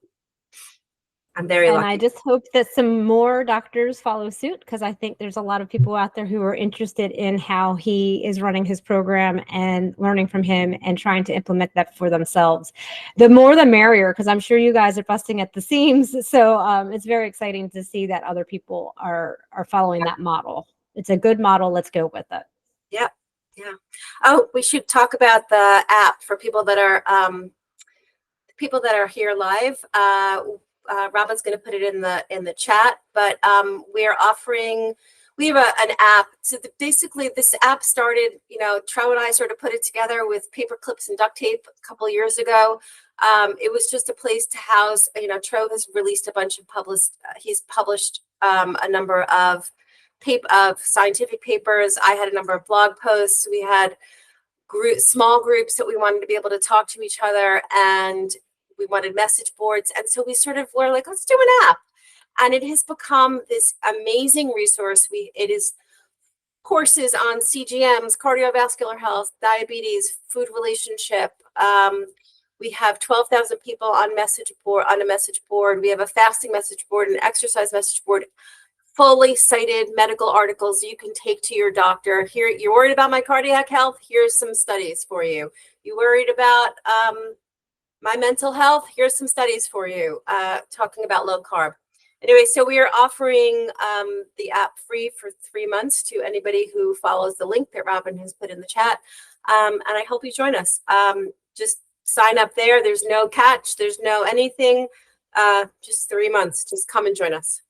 I'm very lucky.
And I just hope that some more doctors follow suit, because I think there's a lot of people out there who are interested in how he is running his program and learning from him and trying to implement that for themselves. The more the merrier, because I'm sure you guys are busting at the seams. So it's very exciting to see that other people are following that model. It's a good model. Let's go with it.
Yeah. Yeah. Oh, we should talk about the app for people that are here live. Robyn's going to put it in the chat, but we have an app. So basically this app started, you know, Tro and I sort of put it together with paper clips and duct tape a couple of years ago. It was just a place to house, you know, Tro has released a bunch of he's published a number of scientific papers. I had a number of blog posts. We had small groups that we wanted to be able to talk to each other, and we wanted message boards. And so we sort of were like, let's do an app. And it has become this amazing resource. It is courses on CGMs, cardiovascular health, diabetes, food relationship. We have 12,000 people on a message board. We have a fasting message board, an exercise message board, fully cited medical articles you can take to your doctor. Here, you're worried about my cardiac health? Here's some studies for you. You worried about my mental health? Here's some studies for you, talking about low carb. Anyway, so we are offering the app free for 3 months to anybody who follows the link that Robyn has put in the chat. And I hope you join us. Just sign up there. There's no catch. There's no anything. Just 3 months. Just come and join us.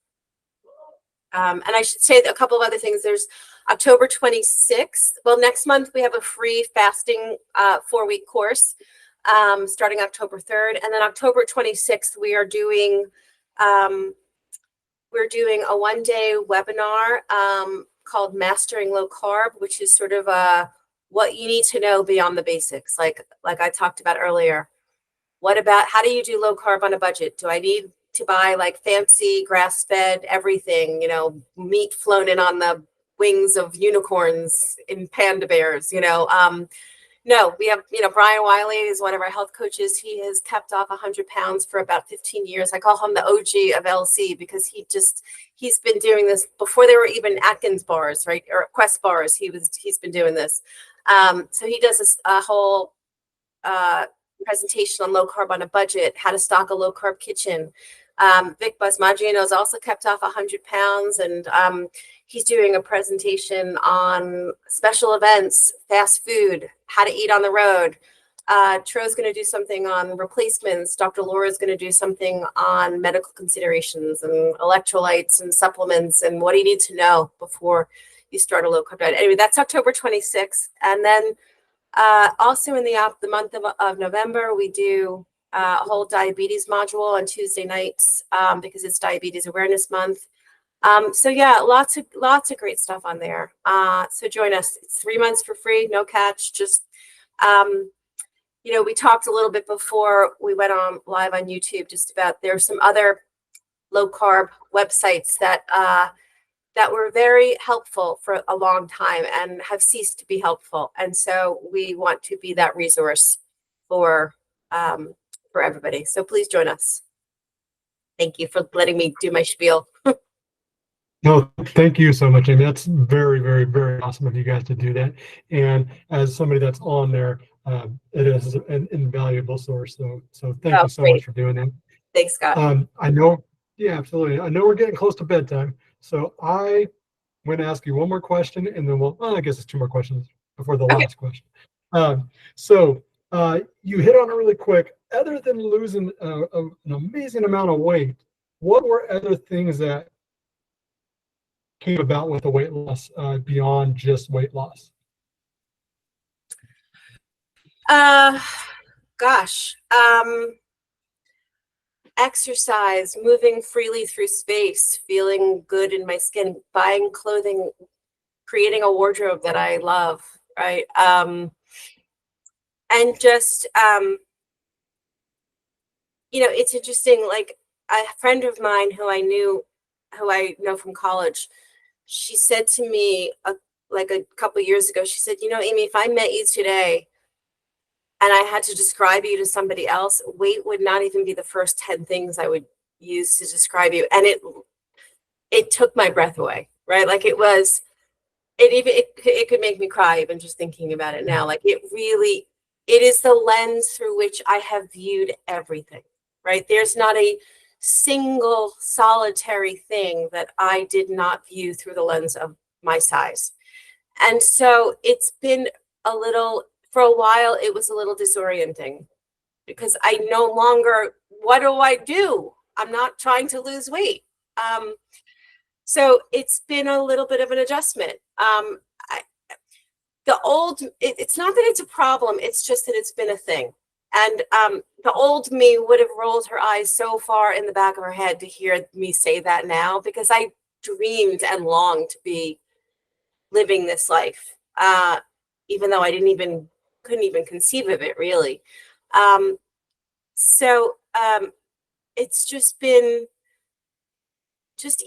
And I should say a couple of other things. There's October 26th. Well, next month we have a free fasting 4-week course starting October 3rd. And then October 26th, we are doing a 1-day webinar called Mastering Low Carb, which is sort of what you need to know beyond the basics. Like I talked about earlier. What about how do you do low carb on a budget? Do I need to buy like fancy grass-fed everything, meat flown in on the wings of unicorns in panda bears, No, we have, Brian Wiley is one of our health coaches. He has kept off 100 pounds for about 15 years. I call him the OG of LC because he's been doing this before there were even Atkins bars, right? Or Quest bars. He's been doing this. So he does a whole presentation on low carb on a budget, how to stock a low carb kitchen. Vic Basmagiano has also kept off 100 pounds, and he's doing a presentation on special events, fast food, how to eat on the road. Tro's going to do something on replacements. Dr. Laura is going to do something on medical considerations and electrolytes and supplements and what do you need to know before you start a low carb diet. Anyway, that's October 26th. And then also in the month of November, we do a whole diabetes module on Tuesday nights because it's Diabetes Awareness Month. So yeah, lots of great stuff on there. So join us. It's 3 months for free, no catch. Just we talked a little bit before we went on live on YouTube just about there's some other low carb websites that were very helpful for a long time and have ceased to be helpful. And so we want to be that resource for everybody. So please join us. Thank you for letting me do my spiel.
No, thank you so much, Amy. That's very, very, very awesome of you guys to do that. And as somebody that's on there, it is an invaluable source. So thank you so much for doing that.
Thanks, Scott.
I know, yeah, absolutely. I know we're getting close to bedtime. So I'm going to ask you one more question, and then I guess it's 2 more questions before the last question. So you hit on it really quick. Other than losing an amazing amount of weight, what were other things that came about with the weight loss beyond just weight loss?
Exercise, moving freely through space, feeling good in my skin, buying clothing, creating a wardrobe that I love, right? And just, it's interesting, like a friend of mine who I know from college, she said to me a couple years ago, she said, Amy, if I met you today and I had to describe you to somebody else, weight would not even be the first 10 things I would use to describe you. And it took my breath away, right? Like it could make me cry even just thinking about it now. Like it is the lens through which I have viewed everything, right? There's not a single solitary thing that I did not view through the lens of my size. And so it's been for a while, it was a little disorienting because I no longer, what do I do? I'm not trying to lose weight. So it's been a little bit of an adjustment. It's not that it's a problem, it's just that it's been a thing. And the old me would have rolled her eyes so far in the back of her head to hear me say that now, because I dreamed and longed to be living this life, even though I couldn't even conceive of it really. So it's just been just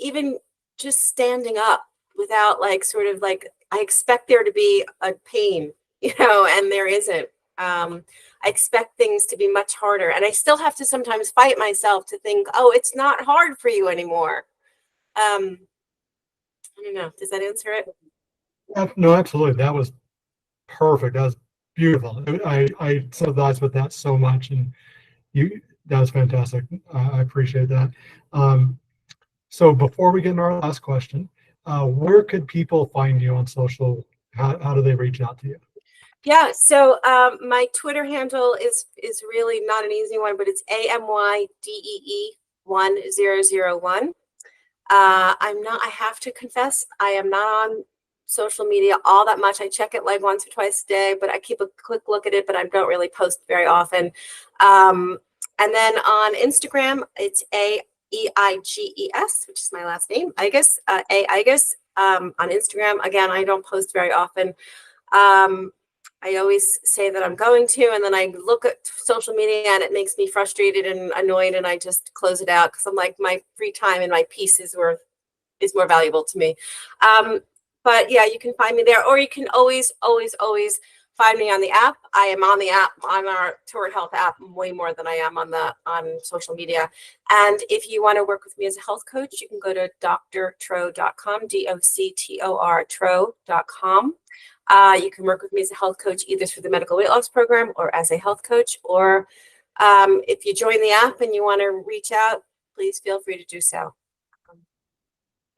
standing up without like sort of like, I expect there to be a pain, and there isn't. I expect things to be much harder, and I still have to sometimes fight myself to think, oh, it's not hard for you anymore. I don't know. Does that answer it?
No, absolutely. That was perfect. That was beautiful. I sympathize with that so much, and that was fantastic. I appreciate that. So before we get into our last question, where could people find you on social? How do they reach out to you?
Yeah, so my Twitter handle is really not an easy one, but it's AMYDEE1001. I have to confess, I am not on social media all that much. I check it like once or twice a day, but I keep a quick look at it, but I don't really post very often. And then on Instagram, it's AEIGES, which is my last name, Eiges, Eiges. On Instagram, again, I don't post very often. I always say that I'm going to, and then I look at social media and it makes me frustrated and annoyed, and I just close it out because I'm like, my free time and my peace is more valuable to me. But yeah, you can find me there, or you can always find me on the app. I am on the app, on our Toward Health app, way more than I am on social media. And if you want to work with me as a health coach, you can go to drtro.com, DOCTOR tro.com. You can work with me as a health coach either through the medical weight loss program or as a health coach, or if you join the app and you want to reach out, please feel free to do so.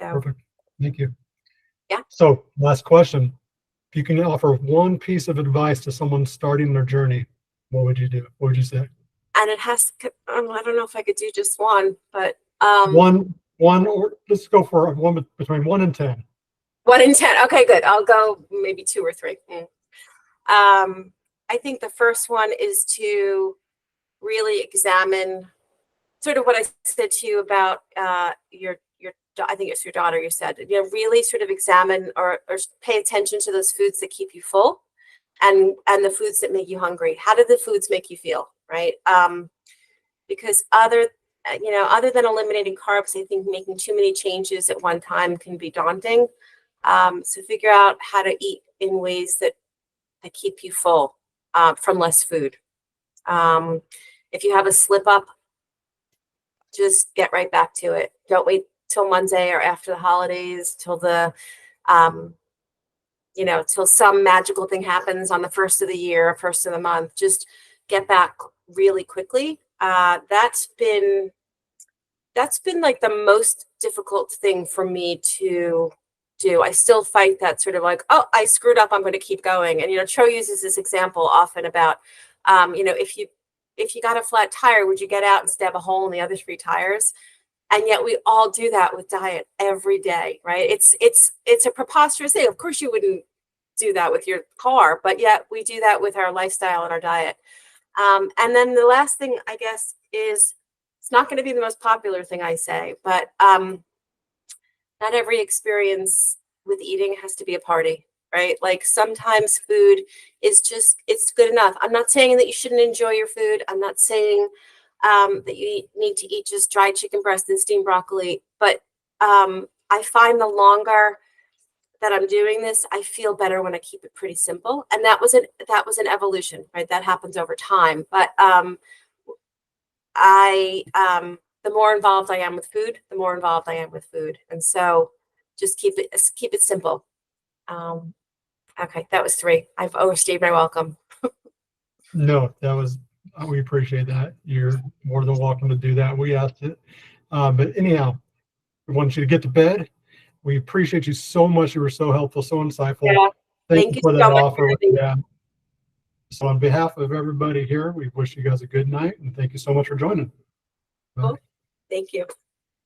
Perfect. Thank you.
Yeah.
So last question. If you can offer one piece of advice to someone starting their journey, what would you do? What would you say?
And it has to, I don't know if I could do just one, but
one, or let's go for one between 1 and 10.
1 in 10. Okay, good. I'll go maybe 2 or 3. I think the first one is to really examine sort of what I said to you about your I think it's your daughter, you said, really sort of examine or pay attention to those foods that keep you full and the foods that make you hungry. How do the foods make you feel, right? Because other than eliminating carbs, I think making too many changes at one time can be daunting. So figure out how to eat in ways that keep you full from less food. If you have a slip up, just get right back to it. Don't wait till Monday or after the holidays, till till some magical thing happens on the 1st of the year, 1st of the month. Just get back really quickly. That's been like the most difficult thing for me to do. I still fight that sort of like, oh, I screwed up, I'm going to keep going. And Tro uses this example often about if you got a flat tire, would you get out and stab a hole in the other 3 tires? And yet we all do that with diet every day, right? It's a preposterous thing. Of course you wouldn't do that with your car, but yet we do that with our lifestyle and our diet. And then the last thing, I guess, is, it's not going to be the most popular thing I say, but not every experience with eating has to be a party, right? Like sometimes food is it's good enough. I'm not saying that you shouldn't enjoy your food. I'm not saying that you need to eat just dried chicken breast and steamed broccoli. But I find the longer that I'm doing this, I feel better when I keep it pretty simple. And that was an evolution, right? That happens over time. But the more involved I am with food, the more involved I am with food. And so just keep it simple. Okay, that was 3. I've overstayed my welcome.
No, we appreciate that. You're more than welcome to do that. We asked it. But anyhow, we want you to get to bed. We appreciate you so much. You were so helpful, so insightful.
Yeah.
Thank you for
so
that
much
offer.
for having me.
Yeah. So on behalf of everybody here, we wish you guys a good night and thank you so much for joining.
Cool. Thank you.